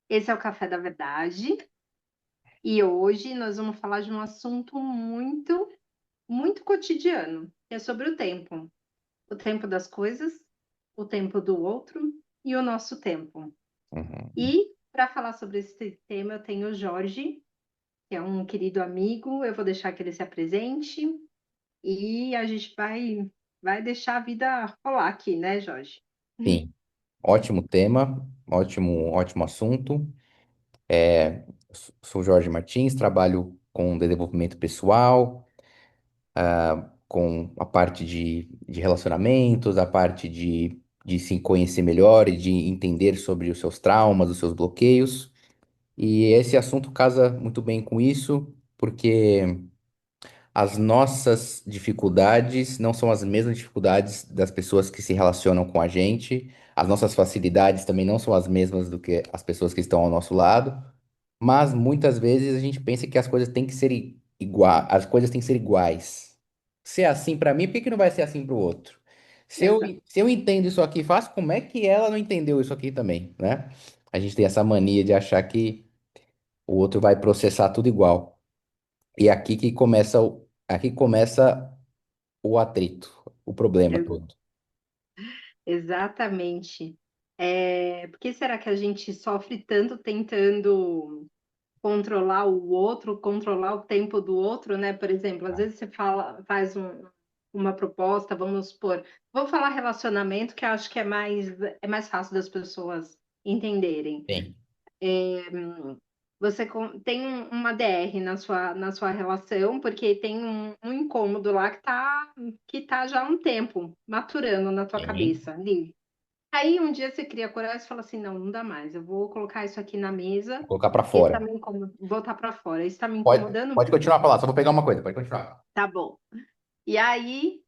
Esse é o Café da Verdade e hoje nós vamos falar de um assunto muito cotidiano, que é sobre o tempo das coisas, o tempo do outro e o nosso tempo. Uhum. E para falar sobre esse tema, eu tenho o Jorge, que é um querido amigo. Eu vou deixar que ele se apresente e a gente vai deixar a vida rolar aqui, né, Jorge? Sim, ótimo tema, ótimo assunto. Sou Jorge Martins, trabalho com desenvolvimento pessoal, com a parte de relacionamentos, a parte de se conhecer melhor e de entender sobre os seus traumas, os seus bloqueios. E esse assunto casa muito bem com isso, porque as nossas dificuldades não são as mesmas dificuldades das pessoas que se relacionam com a gente. As nossas facilidades também não são as mesmas do que as pessoas que estão ao nosso lado. Mas muitas vezes a gente pensa que as coisas têm que ser iguais, as coisas têm que ser iguais. Se é assim para mim, por que que não vai ser assim para o outro? Se eu, Exato. se eu entendo isso aqui fácil, como é que ela não entendeu isso aqui também, né? A gente tem essa mania de achar que o outro vai processar tudo igual. E aqui começa o atrito, o problema Ex- todo. Exatamente. Por que será que a gente sofre tanto tentando controlar o outro, controlar o tempo do outro, né? Por exemplo, às vezes você faz uma proposta, vamos supor, vou falar relacionamento, que eu acho que é mais fácil das pessoas entenderem. Bem, Você tem uma DR na sua relação, porque tem um incômodo lá que tá já há um tempo maturando na tua bem, cabeça ali. Aí um dia você cria coragem e fala assim, não, não dá mais, eu vou colocar isso aqui na mesa, vou colocar para porque isso tá fora. me incomodando, botar pra fora, isso tá me Pode, incomodando pode muito. continuar a falar, só vou pegar uma coisa, pode continuar. Tá bom. E aí,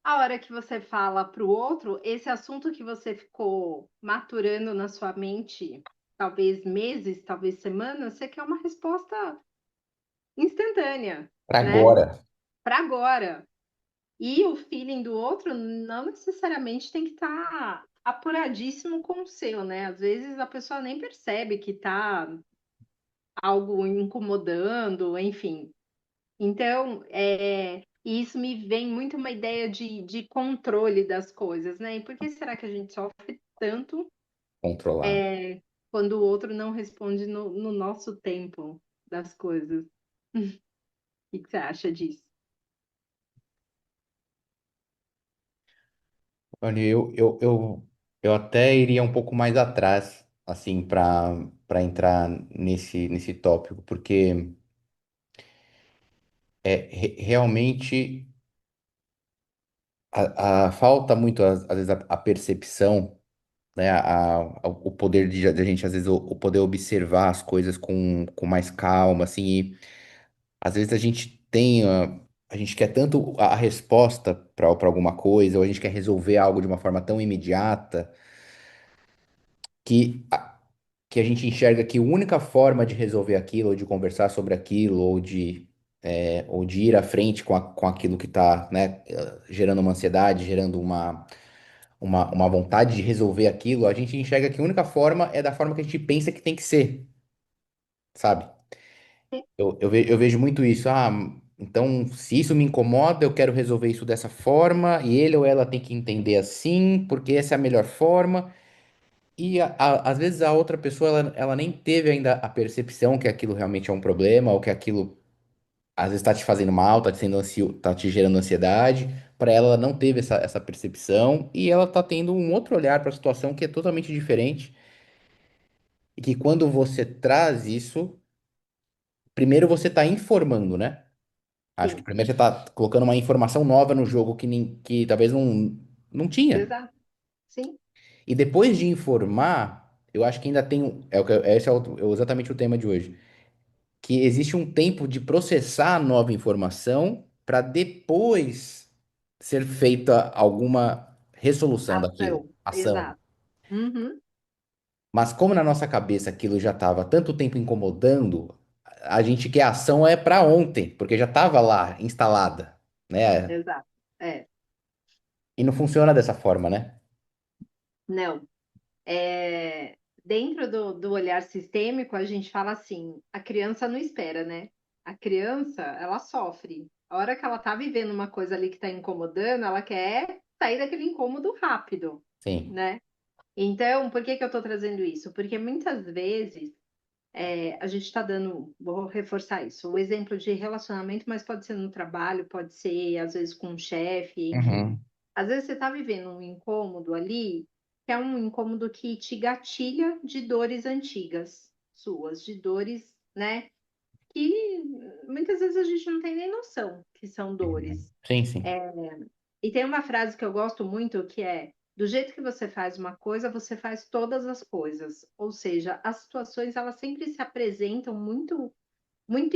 a hora que você fala pro outro, esse assunto que você ficou maturando na sua mente, talvez meses, talvez semanas, você quer uma resposta instantânea, Para né? agora. Para agora. E o feeling do outro não necessariamente tem que estar apuradíssimo com o seu, né? Às vezes a pessoa nem percebe que tá algo incomodando, enfim. Então, isso me vem muito uma ideia de controle das coisas, né? E por que será que a gente sofre tanto Controlar. quando o outro não responde no nosso tempo das coisas? O que você acha disso? Olha, eu até iria um pouco mais atrás, assim, para entrar nesse tópico, porque realmente falta muito, às vezes, a percepção, né, o poder de a gente, às vezes, o poder observar as coisas com mais calma, assim, e às vezes a gente tem, a gente quer tanto a resposta para alguma coisa, ou a gente quer resolver algo de uma forma tão imediata, que que a gente enxerga que a única forma de resolver aquilo, ou de conversar sobre aquilo, ou de ir à frente com aquilo que está, né, gerando uma ansiedade, gerando uma vontade de resolver aquilo, a gente enxerga que a única forma é da forma que a gente pensa que tem que ser, sabe? Eu vejo muito isso. Ah, então, se isso me incomoda, eu quero resolver isso dessa forma, e ele ou ela tem que entender assim, porque essa é a melhor forma. E às vezes a outra pessoa ela nem teve ainda a percepção que aquilo realmente é um problema, ou que aquilo às vezes está te fazendo mal, tá te gerando ansiedade. Para ela, ela não teve essa percepção e ela tá tendo um outro olhar para a situação que é totalmente diferente. E que quando você traz isso, primeiro você está informando, né? Acho que Sim, primeiro você está colocando uma informação nova no jogo que talvez não tinha. exato. Sim, E depois de informar, eu acho que ainda tem. Esse é exatamente o tema de hoje. Que existe um tempo de processar a nova informação para depois ser feita alguma resolução daquilo, ação. ação. Exato. Uhum, Mas como na nossa cabeça aquilo já estava tanto tempo incomodando, a gente quer a ação é para ontem, porque já estava lá instalada, né? exato. É, E não funciona dessa forma, né? não. É, dentro do olhar sistêmico, a gente fala assim: a criança não espera, né? A criança, ela sofre. A hora que ela tá vivendo uma coisa ali que tá incomodando, ela quer sair daquele incômodo rápido, Sim. né? Então, por que que eu tô trazendo isso? Porque muitas vezes a gente está dando, vou reforçar isso, o exemplo de relacionamento, mas pode ser no trabalho, pode ser às vezes com um chefe, enfim. Uhum. Às vezes você está vivendo um incômodo ali, que é um incômodo que te gatilha de dores antigas suas, de dores, né? Que muitas vezes a gente não tem nem noção que são Uhum. dores. Sim, sim. E tem uma frase que eu gosto muito que é: do jeito que você faz uma coisa, você faz todas as coisas. Ou seja, as situações elas sempre se apresentam muito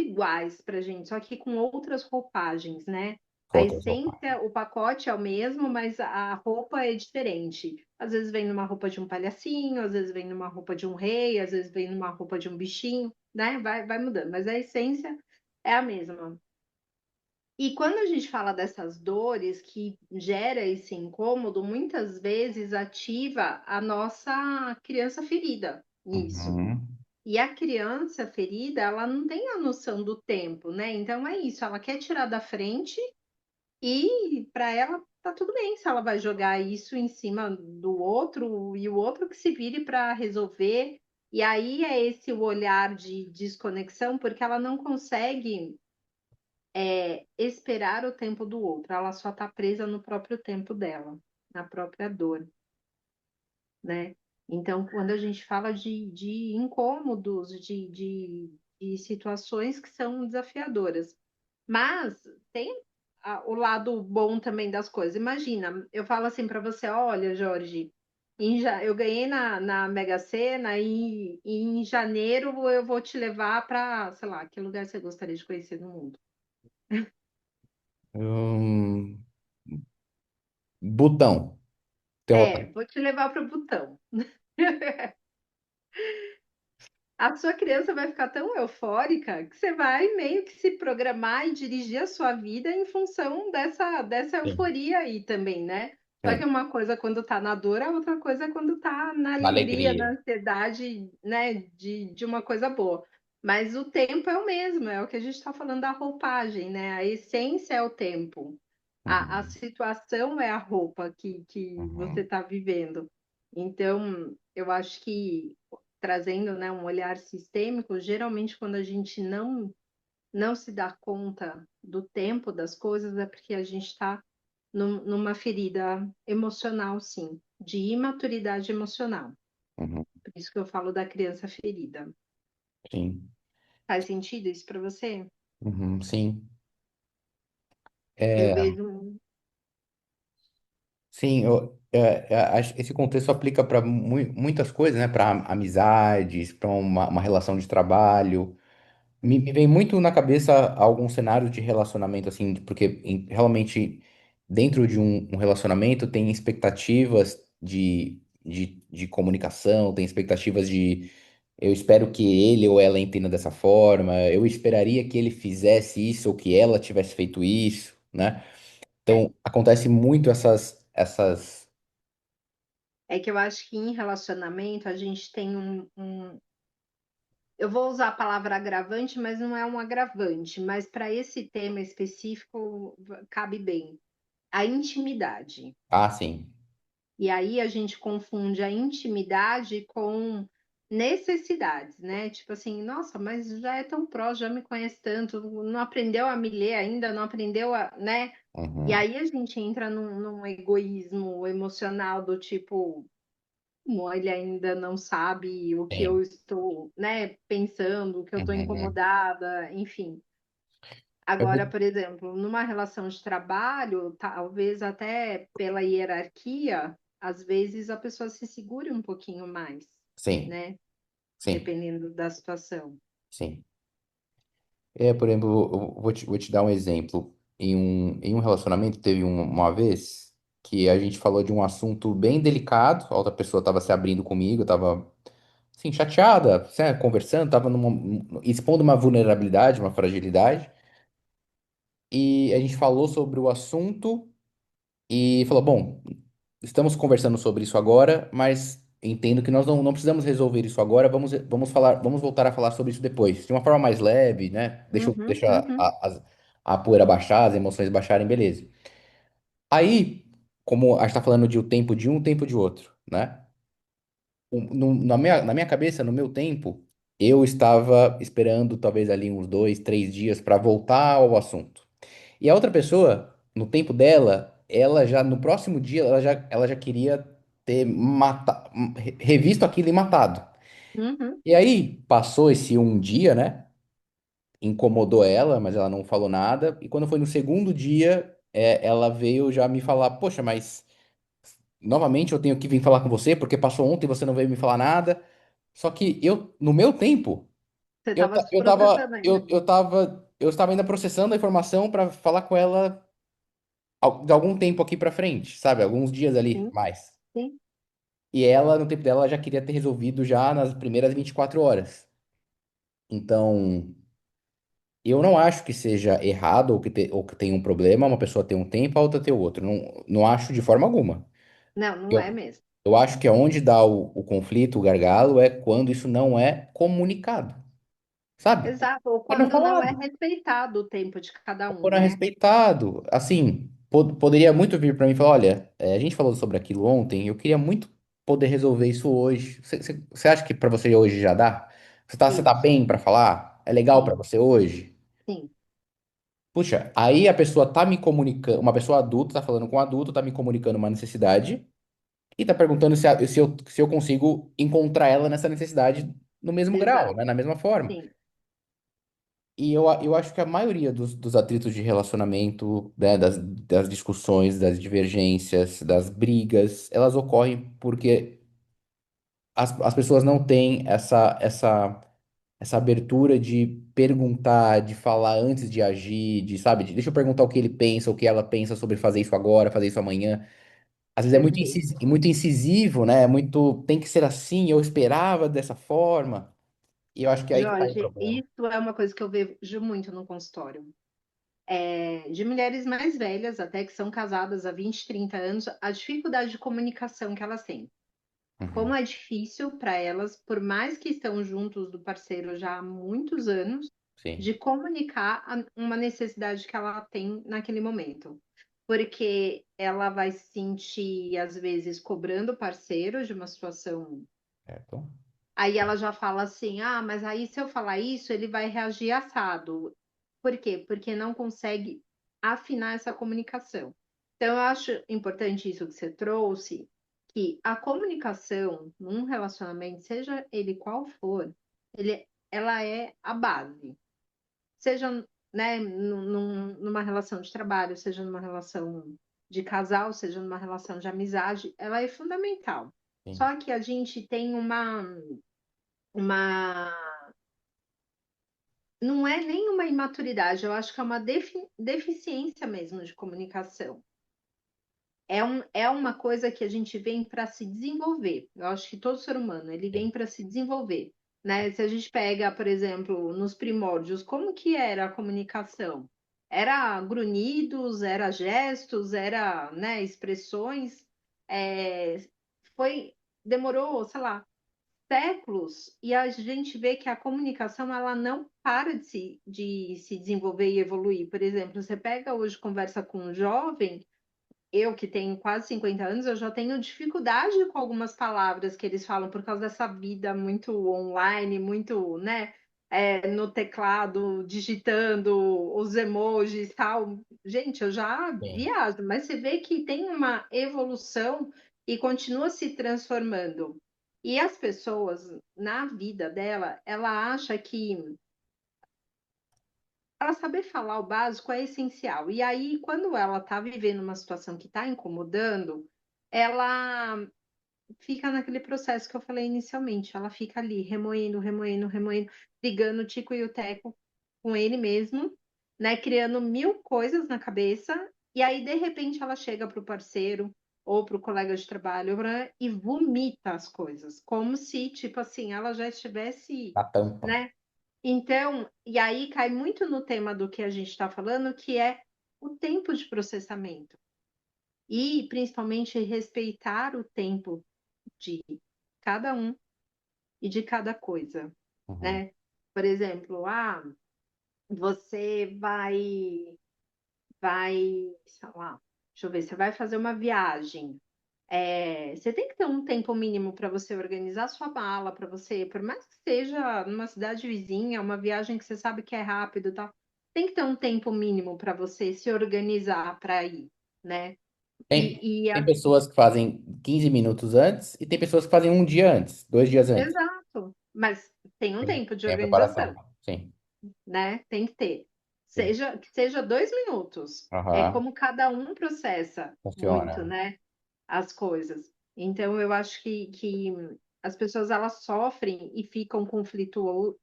iguais para gente, só que com outras roupagens, né? A Outras roupas. essência, o pacote é o mesmo, mas a roupa é diferente. Às vezes vem numa roupa de um palhacinho, às vezes vem numa roupa de um rei, às vezes vem numa roupa de um bichinho, né? Vai mudando, mas a essência é a mesma. E quando a gente fala dessas dores que gera esse incômodo, muitas vezes ativa a nossa criança ferida nisso. Uhum. E a criança ferida, ela não tem a noção do tempo, né? Então é isso, ela quer tirar da frente e para ela tá tudo bem se ela vai jogar isso em cima do outro e o outro que se vire para resolver. E aí é esse o olhar de desconexão, porque ela não consegue esperar o tempo do outro, ela só tá presa no próprio tempo dela, na própria dor, né? Então, quando a gente fala de incômodos, de situações que são desafiadoras, mas tem o lado bom também das coisas. Imagina, eu falo assim para você: olha, Jorge, eu ganhei na Mega Sena e em janeiro eu vou te levar para, sei lá, que lugar você gostaria de conhecer no mundo? Hum, Botão. Tem É, vontade. vou te levar para o Butão. A sua criança vai ficar tão eufórica que você vai meio que se programar e dirigir a sua vida em função dessa Sim, euforia aí também, né? Só que sim. uma coisa quando tá na dor, a outra coisa é quando tá na Na alegria, na alegria. ansiedade, né? De uma coisa boa. Mas o tempo é o mesmo, é o que a gente está falando da roupagem, né? A essência é o tempo. A Uhum. situação é a roupa que você Uhum. está vivendo. Então, eu acho que trazendo, né, um olhar sistêmico, geralmente quando a gente não se dá conta do tempo das coisas é porque a gente está numa ferida emocional, sim, de imaturidade emocional. Uhum. Por isso que eu falo da criança ferida. Sim. Faz sentido isso para você? Uhum. Sim. Eu É, vejo. sim, esse contexto aplica para muitas coisas, né? Para amizades, para uma relação de trabalho. Me vem muito na cabeça alguns cenários de relacionamento, assim, porque realmente dentro de um relacionamento tem expectativas de comunicação, tem expectativas de eu espero que ele ou ela entenda dessa forma, eu esperaria que ele fizesse isso ou que ela tivesse feito isso, né? É, Então acontece muito essas. é que eu acho que em relacionamento a gente tem eu vou usar a palavra agravante, mas não é um agravante, mas para esse tema específico cabe bem. A intimidade. Ah, sim. E aí a gente confunde a intimidade com necessidades, né? Tipo assim, nossa, mas já é tão próximo, já me conhece tanto, não aprendeu a me ler ainda, não aprendeu a, né? E Uhum. aí a gente entra num egoísmo emocional do tipo, "Como ele ainda não sabe o que eu Sim. estou, né, pensando, o que eu estou Uhum. incomodada, enfim. Eu Agora, vou- por exemplo, numa relação de trabalho, talvez até pela hierarquia, às vezes a pessoa se segure um pouquinho mais, Sim, né? sim, Dependendo da situação. sim. Por exemplo, eu vou te dar um exemplo. Em um relacionamento, teve uma vez que a gente falou de um assunto bem delicado, a outra pessoa estava se abrindo comigo, estava assim, chateada, né, conversando, estava expondo uma vulnerabilidade, uma fragilidade, e a gente falou sobre o assunto e falou, bom, estamos conversando sobre isso agora, mas entendo que nós não precisamos resolver isso agora, vamos voltar a falar sobre isso depois, de uma forma mais leve, né? Uhum, Deixa uhum, a poeira baixar, as emoções baixarem, beleza. Aí, como a gente está falando de um tempo de um, tempo de outro, né? Na minha cabeça, no meu tempo, eu estava esperando talvez ali uns 2, 3 dias para voltar ao assunto. E a outra pessoa, no tempo dela, ela já, no próximo dia, ela já queria ter revisto aquilo e matado. uhum. E aí, passou esse um dia, né? Incomodou ela, mas ela não falou nada. E quando foi no segundo dia, ela veio já me falar: Poxa, mas novamente eu tenho que vir falar com você porque passou ontem e você não veio me falar nada. Só que eu, no meu tempo, Você estava se processando ainda. eu estava ainda processando a informação para falar com ela de algum tempo aqui para frente, sabe? Alguns dias ali Sim, mais. sim. E ela, no tempo dela, ela já queria ter resolvido já nas primeiras 24 horas. Então, eu não acho que seja errado ou que tenha um problema uma pessoa ter um tempo, a outra ter o outro. Não, não acho de forma alguma. Não, não é Eu, mesmo. eu acho que aonde dá o conflito, o gargalo, é quando isso não é comunicado, sabe? Exato, ou É não quando não é falado. respeitado o tempo de cada um, Foram né? respeitado. Assim, poderia muito vir para mim e falar: olha, a gente falou sobre aquilo ontem, eu queria muito poder resolver isso hoje. Você acha que para você hoje já dá? Você tá Isso, bem para falar? É legal para sim, você hoje? sim, Puxa, aí a pessoa tá me comunicando, uma pessoa adulta tá falando com um adulto, tá me comunicando uma necessidade e tá perguntando se eu consigo encontrar ela nessa necessidade no mesmo grau, exato, né? Na mesma forma. sim. E eu acho que a maioria dos atritos de relacionamento, né, das discussões, das divergências, das brigas, elas ocorrem porque as pessoas não têm essa abertura de perguntar, de falar antes de agir, de, sabe, deixa eu perguntar o que ele pensa, o que ela pensa sobre fazer isso agora, fazer isso amanhã. Às vezes é Perfeito. muito incisivo, né? Tem que ser assim, eu esperava dessa forma. E eu acho que é aí que tá o Jorge, problema. isso é uma coisa que eu vejo muito no consultório. De mulheres mais velhas, até que são casadas há 20, 30 anos, a dificuldade de comunicação que elas têm. Como Uhum, é difícil para elas, por mais que estão juntos do parceiro já há muitos anos, sim, de comunicar uma necessidade que ela tem naquele momento. Porque ela vai se sentir, às vezes, cobrando o parceiro de uma situação. certo? Aí ela já fala assim: ah, mas aí se eu falar isso, ele vai reagir assado. Por quê? Porque não consegue afinar essa comunicação. Então, eu acho importante isso que você trouxe, que a comunicação num relacionamento, seja ele qual for, ela é a base. Seja, né, numa relação de trabalho, seja numa relação de casal, seja numa relação de amizade, ela é fundamental. Sim. Só que a gente tem uma não é nem uma imaturidade, eu acho que é uma deficiência mesmo de comunicação. É uma coisa que a gente vem para se desenvolver. Eu acho que todo ser humano, ele vem Sim. para se desenvolver, né? Se a gente pega, por exemplo, nos primórdios, como que era a comunicação? Era grunhidos, era gestos, era, né, expressões. É, foi, demorou, sei lá, séculos e a gente vê que a comunicação ela não para de se desenvolver e evoluir. Por exemplo, você pega hoje, conversa com um jovem, eu que tenho quase 50 anos, eu já tenho dificuldade com algumas palavras que eles falam por causa dessa vida muito online, muito, né, no teclado, digitando os emojis e tal. Gente, eu já Sim. viajo, mas você vê que tem uma evolução e continua se transformando. E as pessoas, na vida dela, ela acha que ela saber falar o básico é essencial. E aí, quando ela está vivendo uma situação que está incomodando, ela fica naquele processo que eu falei inicialmente. Ela fica ali remoendo, remoendo, remoendo, ligando o tico e o teco com ele mesmo, né? Criando mil coisas na cabeça. E aí, de repente, ela chega para o parceiro ou para o colega de trabalho e vomita as coisas, como se, tipo assim, ela já estivesse, A tampa. né? Então, e aí cai muito no tema do que a gente está falando, que é o tempo de processamento. E, principalmente, respeitar o tempo de cada um e de cada coisa, Uhum. né? Por exemplo, você vai, sei lá, deixa eu ver, você vai fazer uma viagem. Você tem que ter um tempo mínimo para você organizar sua mala, para você, por mais que seja numa cidade vizinha, uma viagem que você sabe que é rápido, e tal, tem que ter um tempo mínimo para você se organizar para ir, né? Tem, E, e tem a- pessoas que fazem 15 minutos antes e tem pessoas que fazem um dia antes, 2 dias antes. Exato, mas tem um Tem, tempo de tem a preparação. organização, Sim, né? Tem que ter. sim. Que seja 2 minutos. É Aham, como cada um processa muito, funciona. né? As coisas. Então, eu acho que as pessoas elas sofrem e ficam conflituoso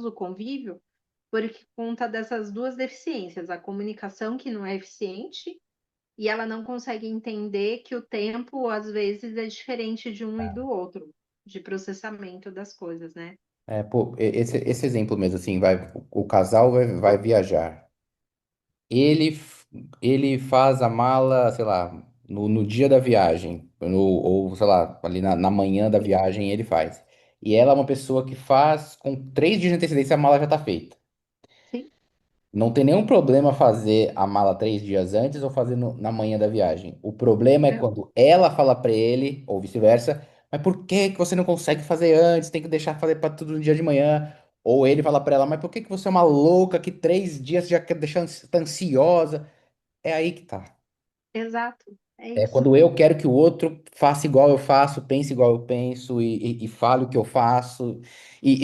o convívio por conta dessas duas deficiências, a comunicação que não é eficiente e ela não consegue entender que o tempo às vezes é diferente de um e do outro, de processamento das coisas, né? Pô, esse exemplo mesmo, assim, o casal vai viajar. Ele, f- ele faz a mala, sei lá, no dia da viagem, ou sei lá, ali na manhã da viagem ele faz. E ela é uma pessoa que faz com 3 dias de antecedência a mala já tá feita. Sim, Não tem nenhum problema fazer a mala 3 dias antes ou fazer na manhã da viagem. O problema é não, quando ela fala pra ele, ou vice-versa, mas por que que você não consegue fazer antes? Tem que deixar fazer para tudo no dia de manhã. Ou ele fala pra ela, mas por que que você é uma louca que 3 dias já quer deixar tá ansiosa? É aí que tá. exato, é É isso. quando eu quero que o outro faça igual eu faço, pense igual eu penso e fale o que eu faço e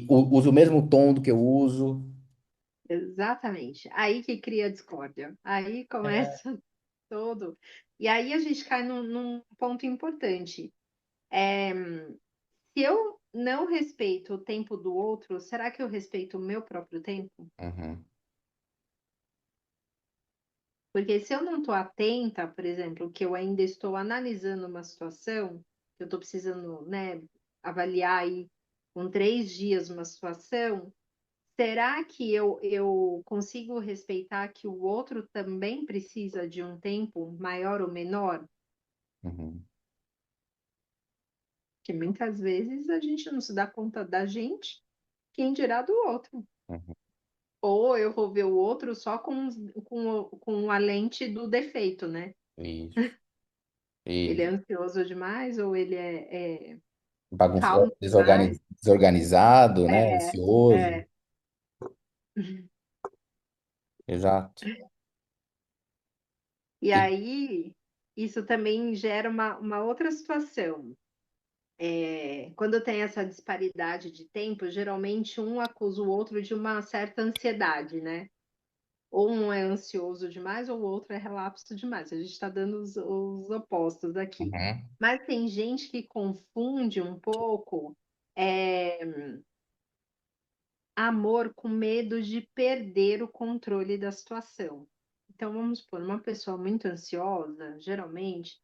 use o mesmo tom do que eu uso. Exatamente. Aí que cria a discórdia. Aí começa todo. E aí a gente cai num ponto importante. Se eu não respeito o tempo do outro, será que eu respeito o meu próprio tempo? Uhum, Porque se eu não estou atenta, por exemplo, que eu ainda estou analisando uma situação, que eu estou precisando, né, avaliar aí com 3 dias uma situação, será que eu consigo respeitar que o outro também precisa de um tempo maior ou menor? uhum, Que muitas vezes a gente não se dá conta da gente, quem dirá do outro. uhum. Ou eu vou ver o outro só com a lente do defeito, né? Isso. Ele é E ansioso demais ou ele é calmo bagunçado, demais? desorganizado, né? É, Ansioso. é. Exato. E E, aí, isso também gera uma outra situação. Quando tem essa disparidade de tempo, geralmente um acusa o outro de uma certa ansiedade, né? Ou um é ansioso demais, ou o outro é relapso demais. A gente está dando os opostos aqui. uhum, Mas tem gente que confunde um pouco é, amor com medo de perder o controle da situação. Então, vamos supor, uma pessoa muito ansiosa, geralmente,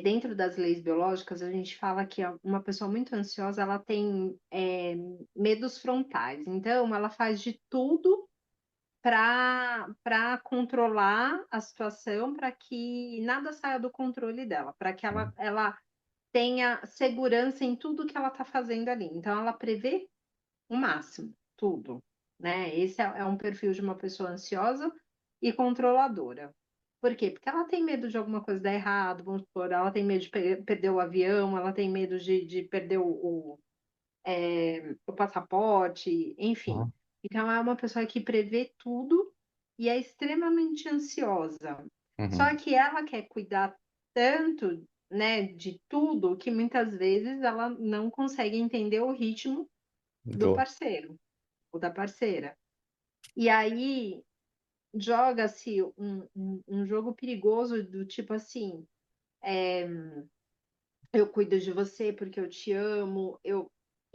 dentro das leis biológicas, a gente fala que uma pessoa muito ansiosa, ela tem medos frontais. Então, ela faz de tudo para controlar a situação, para que nada saia do controle dela, para que ela tenha segurança em tudo que ela está fazendo ali. Então, ela prevê o máximo, tudo, né? Esse é um perfil de uma pessoa ansiosa e controladora. Por quê? Porque ela tem medo de alguma coisa dar errado, vamos supor, ela tem medo de perder o avião, ela tem medo de perder o passaporte, enfim. uhum, Então, é uma pessoa que prevê tudo e é extremamente ansiosa. Só uhum. que ela quer cuidar tanto, né, de tudo que muitas vezes ela não consegue entender o ritmo do Jô. parceiro ou da parceira. E aí joga-se um jogo perigoso do tipo assim, eu cuido de você porque eu te amo, eu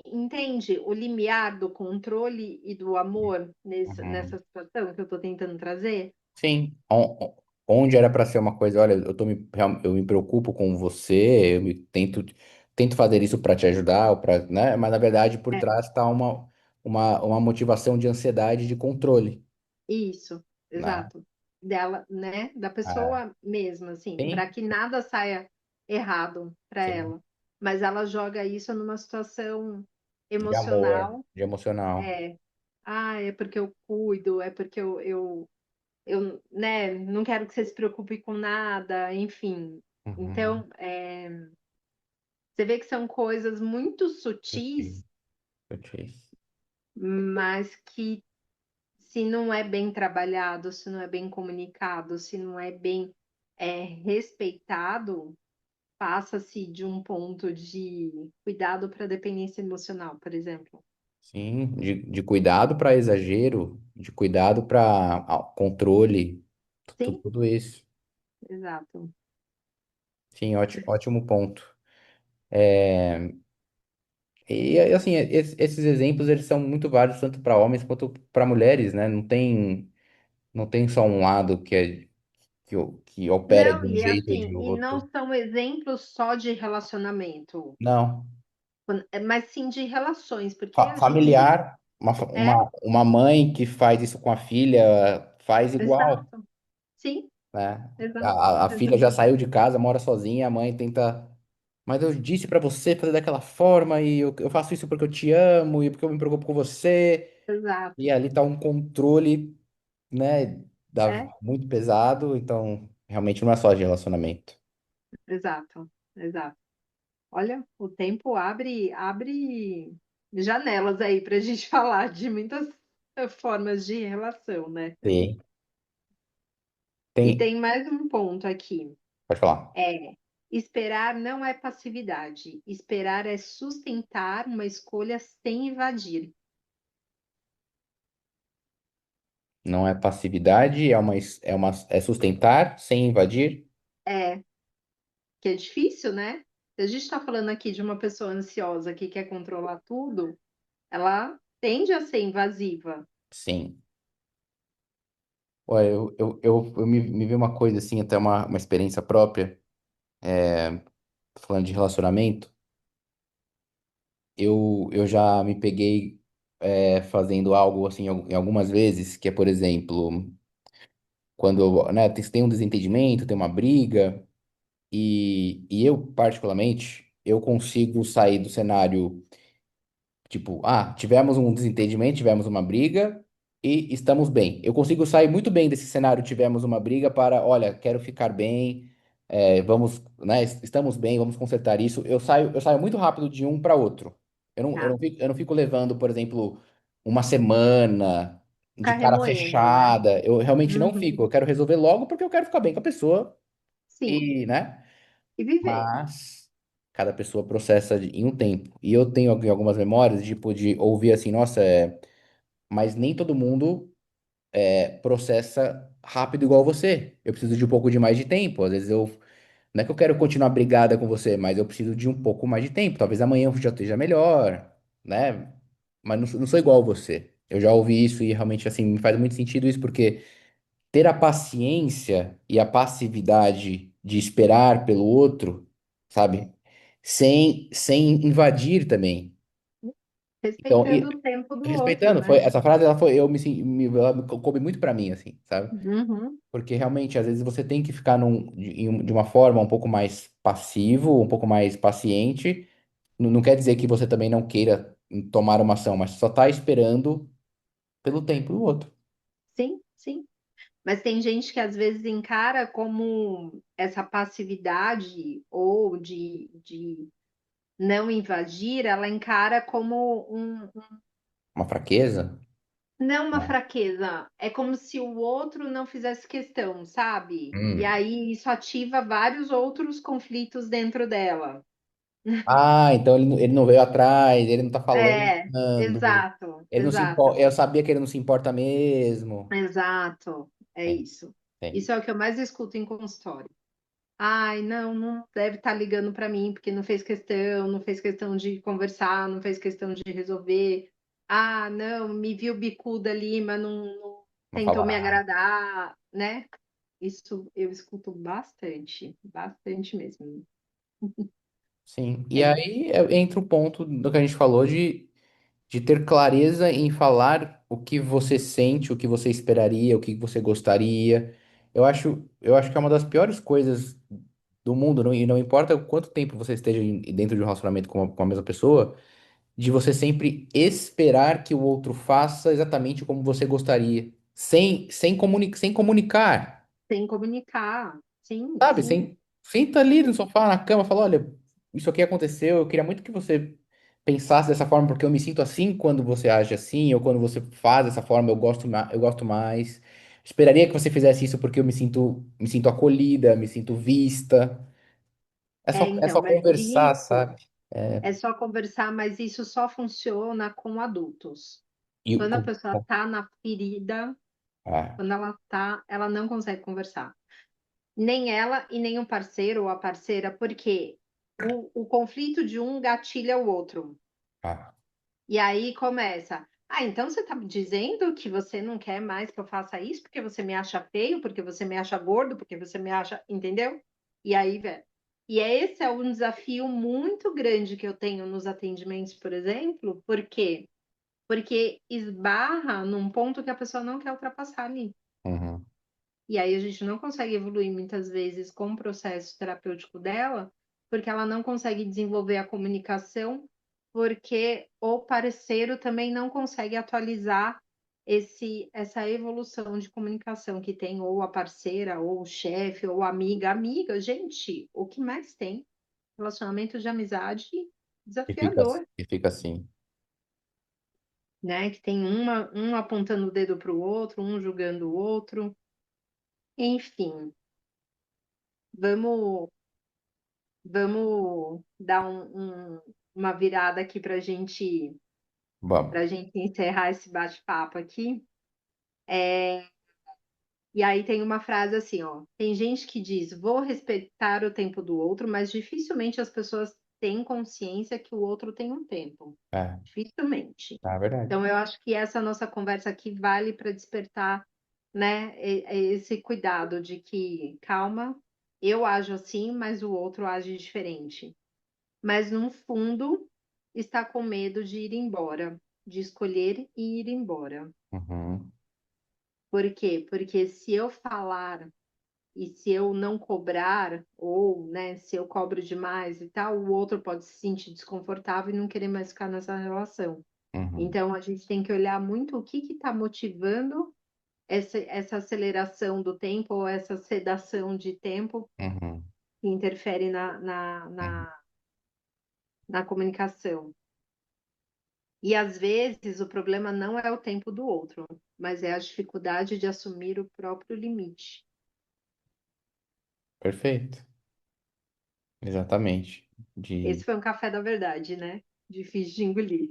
entende o limiar do controle e do amor nessa Uhum. situação que eu estou tentando trazer? Sim. Onde era para ser uma coisa, olha, eu me preocupo com você, tento fazer isso para te ajudar, né? Mas na verdade por É, trás está uma motivação de ansiedade, de controle, isso, né? exato. Dela, né? Da É. pessoa mesma, assim, para Sim, que nada saia errado para sim. ela. mas ela joga isso numa situação De amor, emocional. de emocional. É, ah, é porque eu cuido, é porque eu, né, não quero que você se preocupe com nada, enfim. Uhum. Então, você vê que são coisas muito Sutil, sutis, sutil. mas que se não é bem trabalhado, se não é bem comunicado, se não é bem respeitado, passa-se de um ponto de cuidado para dependência emocional, por exemplo. Sim, de cuidado para exagero, de cuidado para controle, Sim, tudo isso. exato. Sim, ótimo, ótimo ponto. É, e assim, esses exemplos eles são muito válidos tanto para homens quanto para mulheres, né? Não tem só um lado que opera de Não, um e jeito ou assim, de e não outro. são exemplos só de relacionamento, Não. mas sim de relações, porque a gente Familiar, é, uma mãe que faz isso com a filha faz igual, exato, sim, né? exato, A filha já exato, saiu de casa, mora sozinha, a mãe tenta. Mas eu disse pra você fazer daquela forma, e eu faço isso porque eu te amo e porque eu me preocupo com você. E exato, ali tá um controle, né, é, muito pesado, então realmente não é só de relacionamento. exato, exato. Olha, o tempo abre janelas aí para a gente falar de muitas formas de relação, né? Sim. E Tem, tem mais um ponto aqui. pode falar. É, esperar não é passividade. Esperar é sustentar uma escolha sem invadir. Não é passividade, é sustentar sem invadir? É, que é difícil, né? Se a gente está falando aqui de uma pessoa ansiosa que quer controlar tudo, ela tende a ser invasiva. Sim. Olha, me vi uma coisa assim, até uma experiência própria, falando de relacionamento. Eu já me peguei fazendo algo assim em algumas vezes, que é, por exemplo, quando, né, tem um desentendimento, tem uma briga, e eu, particularmente, eu consigo sair do cenário. Tipo, tivemos um desentendimento, tivemos uma briga e estamos bem. Eu consigo sair muito bem desse cenário, tivemos uma briga para, olha, quero ficar bem, vamos, né, estamos bem, vamos consertar isso. Eu saio muito rápido de um para outro. Tá? Eu não fico levando, por exemplo, uma semana de Ficar cara remoendo, né? fechada. Eu realmente não Uhum. fico. Eu quero resolver logo porque eu quero ficar bem com a pessoa Sim, e, né? e viver. Mas cada pessoa processa em um tempo. E eu tenho algumas memórias, tipo, de ouvir assim, nossa, mas nem todo mundo processa rápido igual você. Eu preciso de um pouco de mais de tempo. Às vezes eu, não é que eu quero continuar brigada com você, mas eu preciso de um pouco mais de tempo. Talvez amanhã eu já esteja melhor, né? Mas não sou igual a você. Eu já ouvi isso e realmente, assim, me faz muito sentido isso, porque ter a paciência e a passividade de esperar pelo outro, sabe? Sem invadir também. Então, Respeitando o tempo do outro, respeitando, né? essa frase, ela foi, ela me coube muito pra mim, assim, sabe? Uhum. Porque realmente, às vezes você tem que ficar de uma forma um pouco mais passivo, um pouco mais paciente. Não quer dizer que você também não queira tomar uma ação, mas só tá esperando pelo tempo do outro. Sim, sim. Mas tem gente que às vezes encara como essa passividade ou de não invadir, ela encara como Uma fraqueza? não uma Não. fraqueza. É como se o outro não fizesse questão, sabe? E Hum. aí isso ativa vários outros conflitos dentro dela. Então ele não veio atrás, ele não tá falando. É, exato, Ele não se importa. exato, Eu sabia que ele não se importa mesmo. exato. É Tem, isso. tem. Isso é o que eu mais escuto em consultório. Ai, não, não deve estar ligando para mim porque não fez questão, não fez questão de conversar, não fez questão de resolver. Ah, não, me viu bicuda ali, mas não Não tentou fala me nada. agradar, né? Isso eu escuto bastante, bastante mesmo. Sim. E É, aí entra o ponto do que a gente falou de ter clareza em falar o que você sente, o que você esperaria, o que você gostaria. Eu acho que é uma das piores coisas do mundo, e não importa o quanto tempo você esteja dentro de um relacionamento com a mesma pessoa, de você sempre esperar que o outro faça exatamente como você gostaria, sem comunicar, Sem comunicar. Sim, sabe? sim. Sem senta ali no sofá, na cama, fala, olha, isso aqui aconteceu, eu queria muito que você pensasse dessa forma, porque eu me sinto assim quando você age assim, ou quando você faz dessa forma, eu gosto mais. Esperaria que você fizesse isso porque eu me sinto acolhida, me sinto vista. É só Então, mas conversar, isso sabe? É, é só conversar, mas isso só funciona com adultos. e, Quando a pessoa tá na ferida, ah, quando ela tá, ela não consegue conversar. Nem ela e nem o parceiro ou a parceira, porque o conflito de um gatilha o outro. ah, E aí começa. Ah, então você tá me dizendo que você não quer mais que eu faça isso porque você me acha feio, porque você me acha gordo, porque você me acha. Entendeu? E aí, velho. E esse é um desafio muito grande que eu tenho nos atendimentos, por exemplo, por quê? Porque esbarra num ponto que a pessoa não quer ultrapassar ali. uhum, E aí a gente não consegue evoluir muitas vezes com o processo terapêutico dela, porque ela não consegue desenvolver a comunicação, porque o parceiro também não consegue atualizar essa evolução de comunicação que tem ou a parceira, ou o chefe, ou a amiga. Amiga, gente, o que mais tem? Relacionamento de amizade desafiador, e fica assim. né? Que tem um apontando o dedo para o outro, um julgando o outro. Enfim, vamos Vamos dar uma virada aqui Vamos. para gente encerrar esse bate-papo aqui. E aí tem uma frase assim, ó. Tem gente que diz, vou respeitar o tempo do outro, mas dificilmente as pessoas têm consciência que o outro tem um tempo. É, Dificilmente. é verdade. Então eu acho que essa nossa conversa aqui vale para despertar, né, esse cuidado de que, calma, eu ajo assim, mas o outro age diferente. Mas no fundo está com medo de ir embora, de escolher e ir embora. Uhum, Por quê? Porque se eu falar e se eu não cobrar, ou, né, se eu cobro demais e tal, o outro pode se sentir desconfortável e não querer mais ficar nessa relação. uhum, Então a gente tem que olhar muito o que está motivando essa aceleração do tempo ou essa sedação de tempo uhum, que interfere uhum. na comunicação. E às vezes o problema não é o tempo do outro, mas é a dificuldade de assumir o próprio limite. Perfeito. Exatamente. Esse foi um café da verdade, né? Difícil de engolir.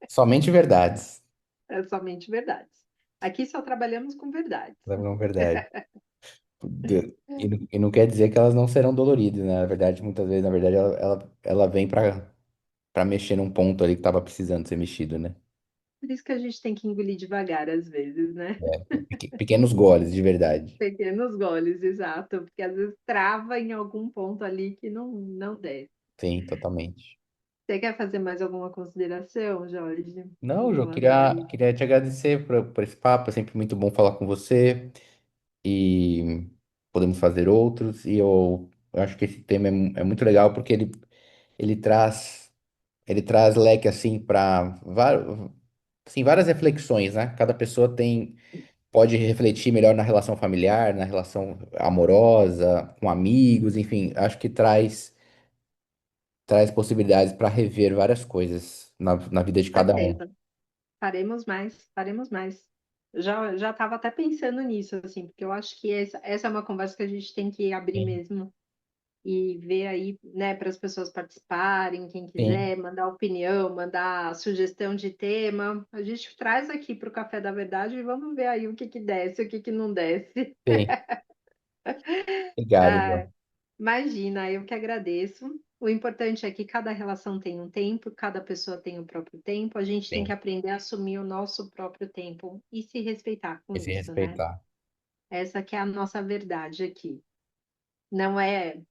Somente verdades. É somente verdades. Aqui só trabalhamos com verdades. Não, verdade. E não quer dizer que elas não serão doloridas, né? Na verdade, muitas vezes, na verdade, ela vem para mexer num ponto ali que tava precisando ser mexido, né? Por isso que a gente tem que engolir devagar às vezes, né? Pequenos goles, de verdade. Pequenos goles, exato, porque às vezes trava em algum ponto ali que não desce. Sim, totalmente. Você quer fazer mais alguma consideração, Jorge, Não, em Jô, relação a isso? queria te agradecer por esse papo. É sempre muito bom falar com você e podemos fazer outros. Eu acho que esse tema é muito legal porque ele traz, ele traz leque assim para assim, várias reflexões, né? Cada pessoa pode refletir melhor na relação familiar, na relação amorosa, com amigos, enfim, acho que traz possibilidades para rever várias coisas na vida de cada um. Certeza. Faremos mais, faremos mais. Já estava até pensando nisso, assim, porque eu acho que essa é uma conversa que a gente tem que abrir Sim, mesmo e ver aí, né, para as pessoas participarem, quem sim, quiser, mandar opinião, mandar sugestão de tema. A gente traz aqui para o Café da Verdade e vamos ver aí o que que desce, o que que não desce. sim. Obrigado, Ah, João. imagina, eu que agradeço. O importante é que cada relação tem um tempo, cada pessoa tem o próprio tempo. A gente tem que Sim, aprender a assumir o nosso próprio tempo e se respeitar com e se isso, né? respeitar. Essa que é a nossa verdade aqui. Não é,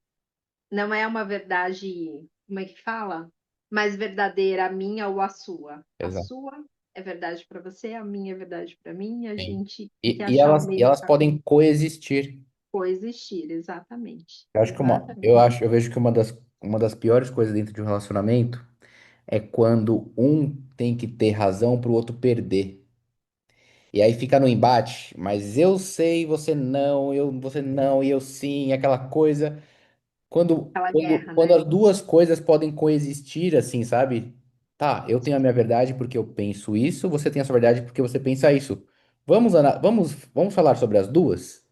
não é uma verdade, como é que fala? Mais verdadeira a minha ou a sua. A Exato. sua é verdade para você, a minha é verdade para mim, e a Sim. gente tem que achar o E meio elas termo. podem coexistir. coexistir, exatamente. Eu acho que Exatamente. eu vejo que uma das piores coisas dentro de um relacionamento é quando um tem que ter razão para o outro perder. E aí fica no embate, mas eu sei, você não, e eu sim, aquela coisa. Aquela guerra, Quando né? as duas coisas podem coexistir, assim, sabe? Tá, eu tenho a minha verdade porque eu penso isso, você tem a sua verdade porque você pensa isso. Vamos falar sobre as duas,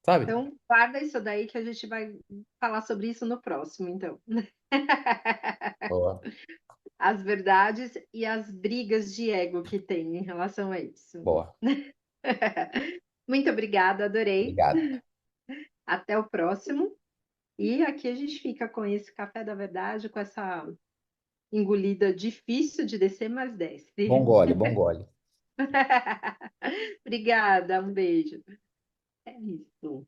sabe? Então, guarda isso daí que a gente vai falar sobre isso no próximo, então. Boa, As verdades e as brigas de ego que tem em relação a isso. boa. Muito obrigada, adorei. Obrigado. Até o próximo. E aqui a gente fica com esse café da verdade, com essa engolida difícil de descer, mas Bom desce. gole, bom gole. Obrigada, um beijo. É isso.